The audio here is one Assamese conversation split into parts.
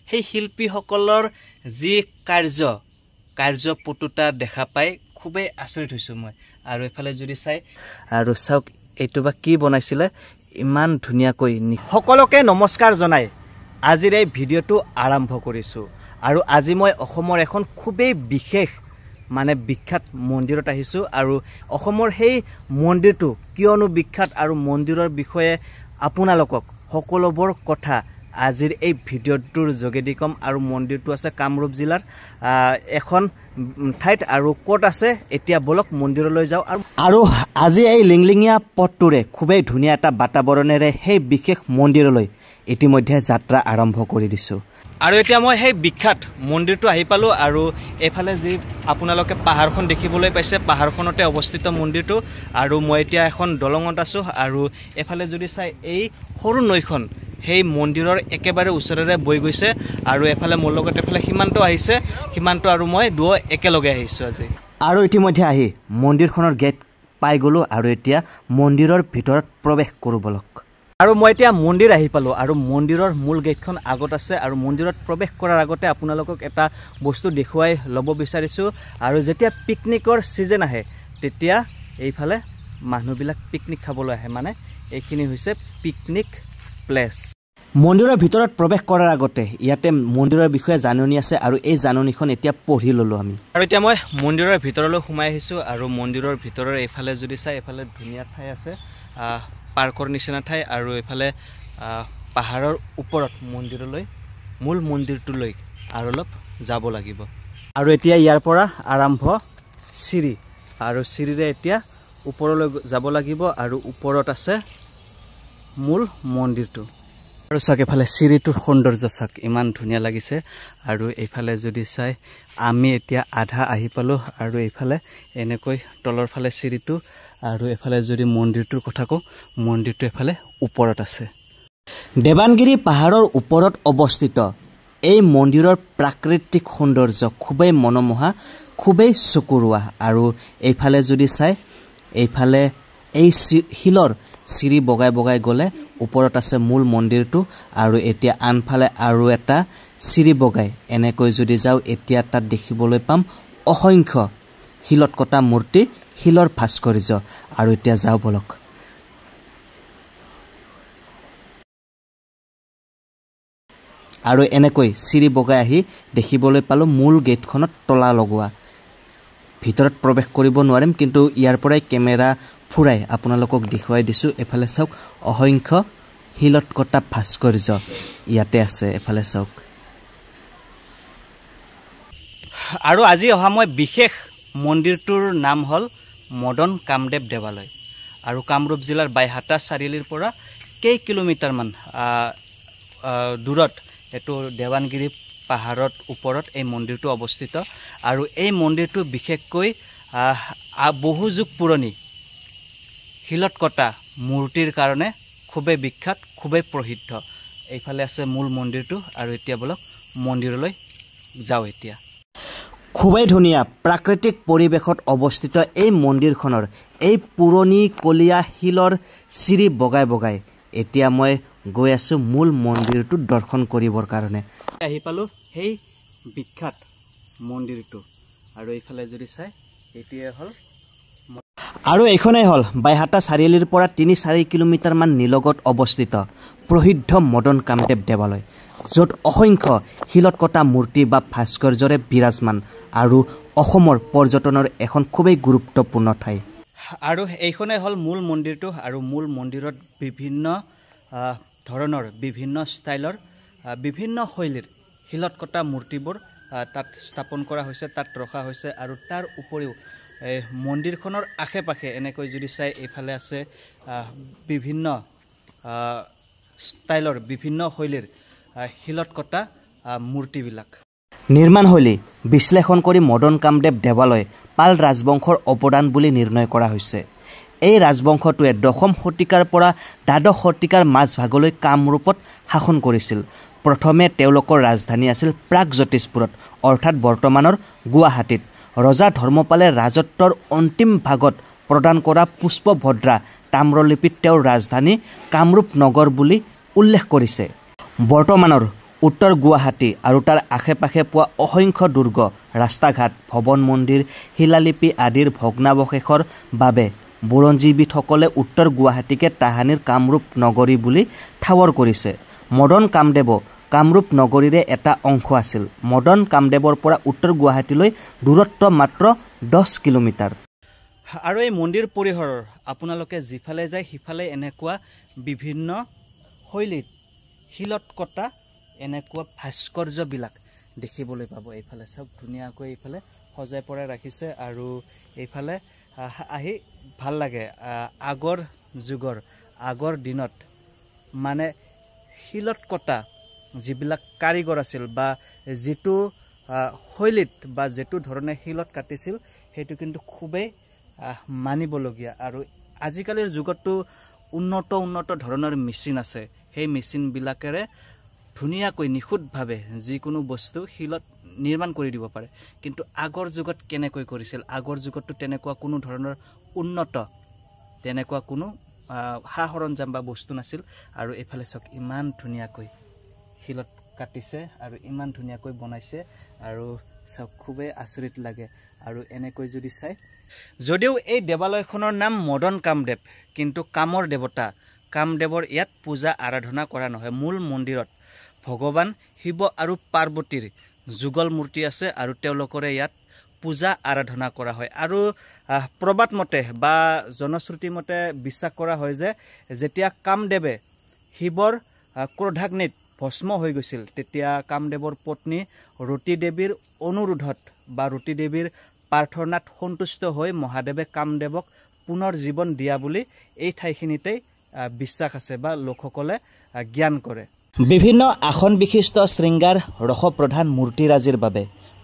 সেই শিল্পীসকলৰ যি কাৰ্যপটুতা দেখা পাই খুবেই আচৰিত হৈছোঁ মই। আৰু এফালে যদি চাই আৰু চাওক এইটো বা কি বনাইছিলে ইমান ধুনীয়াকৈ। সকলোকে নমস্কাৰ জনাই আজিৰ এই ভিডিঅ'টো আৰম্ভ কৰিছোঁ। আৰু আজি মই অসমৰ এখন খুবেই বিশেষ বিখ্যাত মন্দিৰত আহিছোঁ। আৰু অসমৰ সেই মন্দিৰটো কিয়নো বিখ্যাত আৰু মন্দিৰৰ বিষয়ে আপোনালোকক সকলোবোৰ কথা আজিৰ এই ভিডিঅ'টোৰ যোগেদি কম। আৰু মন্দিৰটো আছে কামৰূপ জিলাৰ এখন ঠাইত। আৰু ক'ত আছে এতিয়া বলক মন্দিৰলৈ যাওঁ। আৰু আজি এই লিংলিঙীয়া পথটোৰে খুবেই ধুনীয়া এটা বাতাবৰণেৰে সেই বিশেষ মন্দিৰলৈ ইতিমধ্যে যাত্ৰা আৰম্ভ কৰি দিছোঁ। আৰু এতিয়া মই সেই বিখ্যাত মন্দিৰটো আহি পালোঁ। আৰু এইফালে যি আপোনালোকে পাহাৰখন দেখিবলৈ পাইছে, পাহাৰখনতে অৱস্থিত মন্দিৰটো। আৰু মই এতিয়া এখন দলঙত আছোঁ। আৰু এফালে যদি চাই এই সৰু নৈখন সেই মন্দিৰৰ একেবাৰে ওচৰেৰে বৈ গৈছে। আৰু এফালে মোৰ লগত এফালে সীমান্ত আহিছে, সীমান্ত আৰু মই দুয়ো একেলগে আহিছোঁ আজি। আৰু ইতিমধ্যে আহি মন্দিৰখনৰ গেট পাই গ'লোঁ। আৰু এতিয়া মন্দিৰৰ ভিতৰত প্ৰৱেশ কৰোঁ বলক। আৰু মই এতিয়া মন্দিৰ আহি পালোঁ। আৰু মন্দিৰৰ মূল গেটখন আগত আছে। আৰু মন্দিৰত প্ৰৱেশ কৰাৰ আগতে আপোনালোকক এটা বস্তু দেখুৱাই ল'ব বিচাৰিছোঁ। আৰু যেতিয়া পিকনিকৰ ছিজন আহে তেতিয়া এইফালে মানুহবিলাক পিকনিক খাবলৈ আহে। এইখিনি হৈছে পিকনিক প্লেচ। মন্দিৰৰ ভিতৰত প্ৰৱেশ কৰাৰ আগতে ইয়াতে মন্দিৰৰ বিষয়ে জাননী আছে। আৰু এই জাননীখন এতিয়া পঢ়ি ল'লোঁ আমি। আৰু এতিয়া মই মন্দিৰৰ ভিতৰলৈ সোমাই আহিছোঁ। আৰু মন্দিৰৰ ভিতৰৰ এইফালে যদি চাই এইফালে ধুনীয়া ঠাই আছে, পাৰ্কৰ নিচিনা ঠাই। আৰু এইফালে পাহাৰৰ ওপৰত মন্দিৰলৈ, মূল মন্দিৰটোলৈ আৰু অলপ যাব লাগিব। আৰু এতিয়া ইয়াৰ পৰা আৰম্ভ চিৰি। আৰু চিৰিৰে এতিয়া ওপৰলৈ যাব লাগিব। আৰু ওপৰত আছে মূল মন্দিৰটো। আৰু চাওক এইফালে চিৰিটোৰ সৌন্দৰ্য চাওক, ইমান ধুনীয়া লাগিছে। আৰু এইফালে যদি চাই আমি এতিয়া আধা আহি পালোঁ। আৰু এইফালে এনেকৈ তলৰ ফালে চিৰিটো। আৰু এফালে যদি মন্দিৰটোৰ কথা কওঁ, মন্দিৰটো এফালে ওপৰত আছে। দেৱানগিৰি পাহাৰৰ ওপৰত অৱস্থিত এই মন্দিৰৰ প্ৰাকৃতিক সৌন্দৰ্য খুবেই মনোমোহা, খুবেই চকুৰোৱা। আৰু এইফালে যদি চাই এইফালে এই শিলৰ চিৰি বগাই বগাই গ'লে ওপৰত আছে মূল মন্দিৰটো। আৰু এতিয়া আনফালে আৰু এটা চিৰি বগাই এনেকৈ যদি যাওঁ এতিয়া তাত দেখিবলৈ পাম অসংখ্য শিলত কটা মূৰ্তি, শিলৰ ভাস্কৰ্য। আৰু এতিয়া যাওঁ বলক। আৰু এনেকৈ চিৰি বগাই আহি দেখিবলৈ পালোঁ মূল গেটখনত তলা লগোৱা। ভিতৰত প্ৰৱেশ কৰিব নোৱাৰিম, কিন্তু ইয়াৰ পৰাই কেমেৰা ফুৰাই আপোনালোকক দেখুৱাই দিছোঁ। এফালে চাওক অসংখ্য শিলত কটা ভাস্কৰ্য ইয়াতে আছে, এফালে চাওক। আৰু আজি অহা মই বিশেষ মন্দিৰটোৰ নাম হ'ল মদন কামদেৱ দেৱালয়। আৰু কামৰূপ জিলাৰ বাইহাটা চাৰিআলিৰ পৰা কেইকিলোমিটাৰমান দূৰত এইটো দেৱানগিৰি পাহাৰৰ ওপৰত এই মন্দিৰটো অৱস্থিত। আৰু এই মন্দিৰটো বিশেষকৈ বহু যুগ পুৰণি শিলত কটা মূৰ্তিৰ কাৰণে খুবেই বিখ্যাত, খুবেই প্ৰসিদ্ধ। এইফালে আছে মূল মন্দিৰটো। আৰু এতিয়া বলক মন্দিৰলৈ যাওঁ। এতিয়া খুবেই ধুনীয়া প্ৰাকৃতিক পৰিৱেশত অৱস্থিত এই মন্দিৰখনৰ এই পুৰণি কলীয়া শিলৰ চিৰি বগাই বগাই এতিয়া মই গৈ আছোঁ মূল মন্দিৰটো দৰ্শন কৰিবৰ কাৰণে। আহি পালোঁ সেই বিখ্যাত মন্দিৰটো। আৰু এইফালে যদি চাই এইটোৱে হ'ল, আৰু এইখনেই হ'ল বাইহাটা চাৰিআলিৰ পৰা ৩-৪ কিলোমিটাৰমান নিলগত অৱস্থিত প্ৰসিদ্ধ মদন কামদেৱ দেৱালয়, য'ত অসংখ্য শিলত কটা মূৰ্তি বা ভাস্কৰ্যৰে বিৰাজমান। আৰু অসমৰ পৰ্যটনৰ এখন খুবেই গুৰুত্বপূৰ্ণ ঠাই। আৰু এইখনেই হ'ল মূল মন্দিৰটো। আৰু মূল মন্দিৰত বিভিন্ন ধৰণৰ, বিভিন্ন ষ্টাইলৰ, বিভিন্ন শৈলীৰ শিলত কটা মূৰ্তিবোৰ তাত স্থাপন কৰা হৈছে, তাত ৰখা হৈছে। আৰু তাৰ উপৰিও মন্দিৰখনৰ আশে পাশে এনেকৈ যদি চাই এইফালে আছে বিভিন্ন ষ্টাইলৰ, বিভিন্ন শৈলীৰ শিলত কটা মূৰ্তিবিলাক। নিৰ্মাণশৈলী বিশ্লেষণ কৰি মদন কামদেৱ দেৱালয় পাল ৰাজবংশৰ অৱদান বুলি নিৰ্ণয় কৰা হৈছে। এই ৰাজবংশটোৱে ১০ম শতিকাৰ পৰা দ্বাদশ শতিকাৰ মাজভাগলৈ কামৰূপত শাসন কৰিছিল। প্ৰথমে তেওঁলোকৰ ৰাজধানী আছিল প্ৰাগজ্যোতিষপুৰত, অৰ্থাৎ বৰ্তমানৰ গুৱাহাটীত। ৰজা ধৰ্মপালে ৰাজত্বৰ অন্তিম ভাগত প্ৰদান কৰা পুষ্পভদ্ৰা তাম্ৰলিপিত তেওঁৰ ৰাজধানী কামৰূপ নগৰ বুলি উল্লেখ কৰিছে। বৰ্তমানৰ উত্তৰ গুৱাহাটী আৰু তাৰ আশে পাশে পোৱা অসংখ্য দুৰ্গ, ৰাস্তা ঘাট, ভৱন মন্দিৰ, শিলালিপি আদিৰ ভগ্নাৱশেষৰ বাবে বুৰঞ্জীবিদসকলে উত্তৰ গুৱাহাটীকে তাহানিৰ কামৰূপ নগৰী বুলি ঠাৱৰ কৰিছে। মদন কামদেৱ কামৰূপ নগৰীৰে এটা অংশ আছিল। মদন কামদেৱৰ পৰা উত্তৰ গুৱাহাটীলৈ দূৰত্ব মাত্ৰ 10 কিলোমিটাৰ। আৰু এই মন্দিৰ পৰিসৰৰ আপোনালোকে যিফালে যায় সিফালে এনেকুৱা বিভিন্ন শৈলীত শিলত কটা এনেকুৱা ভাস্কৰ্যবিলাক দেখিবলৈ পাব। এইফালে চব ধুনীয়াকৈ এইফালে সজাই পৰাই ৰাখিছে আৰু এইফালে আহি ভাল লাগে। আগৰ যুগৰ আগৰ দিনত মানে শিলত কটা যিবিলাক কাৰিকৰ আছিল বা যিটো শৈলীত বা যিটো ধৰণে শিলত কাটিছিল সেইটো কিন্তু খুবেই মানিবলগীয়া। আৰু আজিকালিৰ যুগতো উন্নত ধৰণৰ মেচিন আছে। সেই মেচিনবিলাকেৰে ধুনীয়াকৈ নিখুঁতভাৱে যিকোনো বস্তু শিলত নিৰ্মাণ কৰি দিব পাৰে। কিন্তু আগৰ যুগত কেনেকৈ কৰিছিল? আগৰ যুগতো তেনেকুৱা কোনো ধৰণৰ উন্নত তেনেকুৱা কোনো সা সৰঞ্জাম বা বস্তু নাছিল। আৰু এইফালে চাওক ইমান ধুনীয়াকৈ শিলত কাটিছে আৰু ইমান ধুনীয়াকৈ বনাইছে আৰু চাওক খুবেই আচৰিত লাগে। আৰু এনেকৈ যদি চাই, যদিও এই দেৱালয়খনৰ নাম মদন কামদেৱ, কিন্তু কামৰ দেৱতা কামদেৱৰ ইয়াত পূজা আৰাধনা কৰা নহয়। মূল মন্দিৰত ভগৱান শিৱ আৰু পাৰ্বতীৰ যুগল মূৰ্তি আছে আৰু তেওঁলোকৰে ইয়াত পূজা আৰাধনা কৰা হয়। আৰু প্ৰবাদ মতে বা জনশ্ৰুতি মতে বিশ্বাস কৰা হয় যে যেতিয়া কামদেৱে শিৱৰ ক্ৰোধাগ্নিত ভস্ম হৈ গৈছিল তেতিয়া কামদেৱৰ পত্নী ৰতী দেৱীৰ অনুৰোধত বা ৰতী দেৱীৰ প্ৰাৰ্থনাত সন্তুষ্ট হৈ মহাদেৱে কামদেৱক পুনৰ জীৱন দিয়া বুলি এই ঠাইখিনিতেই বিশ্বাস আছে বা লোকসকলে জ্ঞান কৰে। বিভিন্ন আসন বিশিষ্ট শৃংগাৰ ৰসপ্ৰধান মূৰ্তিৰাজিৰ বাবে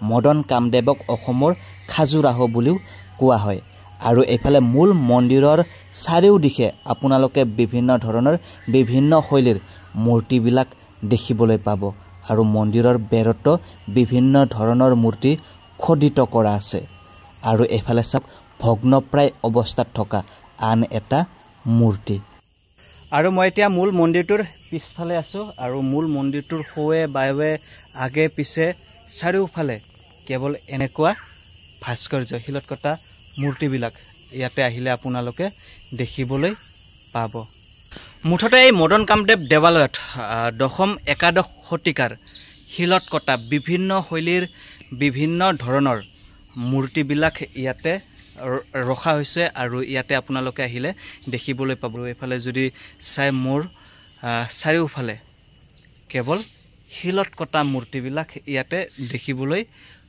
মদন কামদেৱক অসমৰ খাজুৰাহ বুলিও কোৱা হয়। আৰু এইফালে মূল মন্দিৰৰ চাৰিওদিশে আপোনালোকে বিভিন্ন ধৰণৰ বিভিন্ন শৈলীৰ মূৰ্তিবিলাক দেখিবলৈ পাব। আৰু মন্দিৰৰ বেৰতো বিভিন্ন ধৰণৰ মূৰ্তি খোদিত কৰা আছে। আৰু এইফালে চাওক ভগ্নপ্ৰায় অৱস্থাত থকা আন এটা মূৰ্তি। আৰু মই এতিয়া মূল মন্দিৰটোৰ পিছফালে আছোঁ। আৰু মূল মন্দিৰটোৰ সোঁৱে বাৱে আগে পিছে চাৰিওফালে কেৱল এনেকুৱা ভাস্কৰ্য শিলত কটা মূৰ্তিবিলাক ইয়াতে আহিলে আপোনালোকে দেখিবলৈ পাব। মুঠতে এই মদন কামদেৱ দেৱালয়ত 10-11 শতিকাৰ শিলত কটা বিভিন্ন শৈলীৰ বিভিন্ন ধৰণৰ মূৰ্তিবিলাক ইয়াতে ৰখা হৈছে আৰু ইয়াতে আপোনালোকে আহিলে দেখিবলৈ পাব। এইফালে যদি চাই মোৰ চাৰিওফালে কেৱল শিলত কটা মূৰ্তিবিলাক ইয়াতে দেখিবলৈ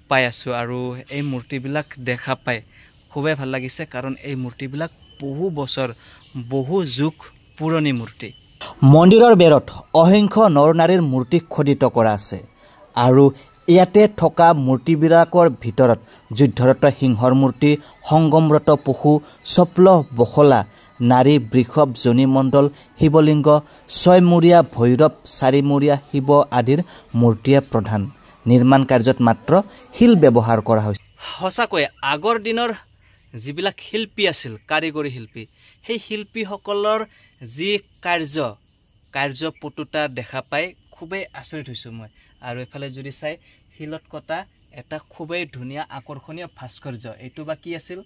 পাই আছোঁ। আৰু এই মূৰ্তিবিলাক দেখা পাই খুবেই ভাল লাগিছে, কাৰণ এই মূৰ্তিবিলাক বহু বছৰ বহু যুগ পুৰণি মূৰ্তি। মন্দিৰৰ বেৰত অসংখ্য নৰ নাৰীৰ মূৰ্তি খোদিত কৰা আছে। আৰু ইয়াতে থকা মূৰ্তিবিলাকৰ ভিতৰত যুদ্ধৰত সিংহৰ মূৰ্তি, সংগমৰত পশু, চপ্ল বখলা নাৰী, বৃষভ জনীমণ্ডল, শিৱলিংগ, 6মূৰীয়া ভৈৰৱ, 4মূৰীয়া শিৱ আদিৰ মূৰ্তিয়ে প্ৰধান। নিৰ্মাণ কাৰ্যত মাত্ৰ শিল ব্যৱহাৰ কৰা হৈছে। সঁচাকৈ আগৰ দিনৰ যিবিলাক শিল্পী আছিল, কাৰিকৰী শিল্পী, সেই শিল্পীসকলৰ যি কাৰ্যপটুতা দেখা পাই খুবেই আচৰিত হৈছোঁ মই। আৰু এইফালে যদি চাই শিলত কটা এটা খুবেই ধুনীয়া আকৰ্ষণীয় ভাস্কৰ্য। এইটো বা কি আছিল?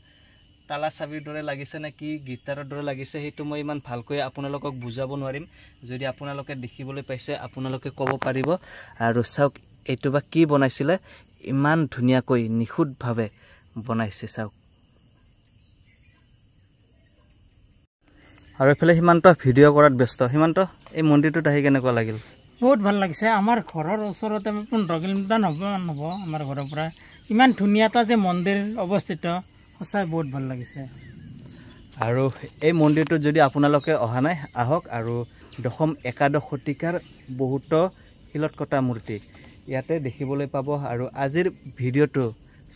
তালা চাবিৰ দৰে লাগিছে নে কি গীটাৰৰ দৰে লাগিছে সেইটো মই ইমান ভালকৈ আপোনালোকক বুজাব নোৱাৰিম। যদি আপোনালোকে দেখিবলৈ পাইছে আপোনালোকে ক'ব পাৰিব। আৰু চাওক এইটো বা কি বনাইছিলে, ইমান ধুনীয়াকৈ নিখুঁতভাৱে বনাইছে চাওক। আৰু এইফালে সীমান্ত ভিডিঅ' কৰাত ব্যস্ত। সীমান্ত, এই মন্দিৰটোত আহি কেনেকুৱা লাগিল? বহুত ভাল লাগিছে। আমাৰ ঘৰৰ ওচৰতে 15 কিলোমিটাৰ হ'ব আমাৰ ঘৰৰ পৰা। ইমান ধুনীয়া এটা যে মন্দিৰ অৱস্থিত, সঁচাই বহুত ভাল লাগিছে। আৰু এই মন্দিৰটোত যদি আপোনালোকে অহা নাই আহক। আৰু 10-11 শতিকাৰ বহুতো শিলত কটা মূৰ্তি ইয়াতে দেখিবলৈ পাব। আৰু আজিৰ ভিডিঅ'টো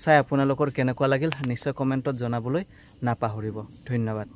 চাই আপোনালোকৰ কেনেকুৱা লাগিল নিশ্চয় কমেণ্টত জনাবলৈ নাপাহৰিব। ধন্যবাদ।